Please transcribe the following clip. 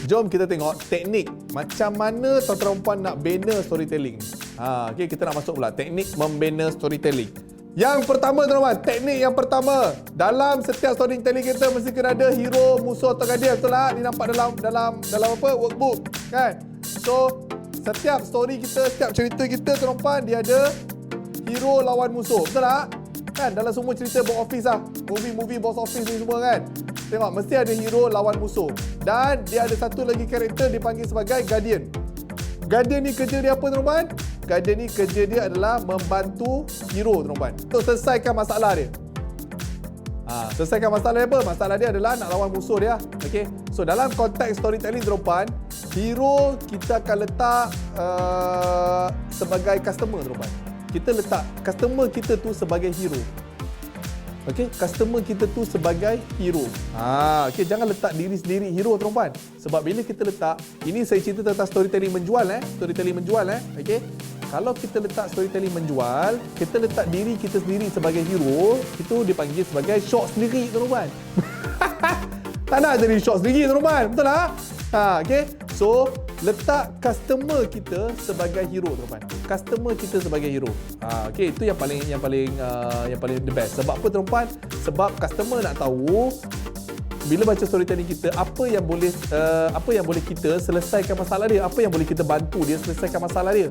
Jom kita tengok teknik macam mana tuan-tuan puan nak bina storytelling. Okey, kita nak masuk pula teknik membina storytelling. Yang pertama tuan-tuan, teknik yang pertama, dalam setiap storytelling kita mesti kena ada hero, musuh atau guardian, betul tak? Ni nampak dalam apa? Workbook, kan? So, setiap story kita, setiap cerita kita tuan-tuan, dia ada hero lawan musuh, betul tak? Kan dalam semua cerita box office lah, movie box office ni semua kan. Tengok, mesti ada hero lawan musuh. Dan dia ada satu lagi karakter dipanggil sebagai guardian. Guardian ni kerja dia apa tuan-tuan? Guardian ni kerja dia adalah membantu hero tuan-tuan untuk selesaikan masalah dia. Selesaikan masalah dia apa? Masalah dia adalah nak lawan musuh dia. Okay? So dalam konteks storytelling tuan-tuan, hero kita akan letak sebagai customer tuan-tuan. Kita letak customer kita tu sebagai hero. Okey, customer kita tu sebagai hero. Okey, jangan letak diri sendiri hero tuan-tuan. Sebab bila kita letak, ini saya cerita tentang storytelling menjual storytelling menjual Okey. Kalau kita letak storytelling menjual, kita letak diri kita sendiri sebagai hero, itu dipanggil sebagai shop sendiri tuan-tuan. Tak nak jadi shop sendiri tuan-tuan, betul tak? Okey. So, letak customer kita sebagai hero tuan-tuan. Customer kita sebagai hero. Okey, itu yang paling the best. Sebab apa tuan-tuan? Sebab customer nak tahu bila baca storytelling kita apa yang boleh kita selesaikan masalah dia, apa yang boleh kita bantu dia selesaikan masalah dia.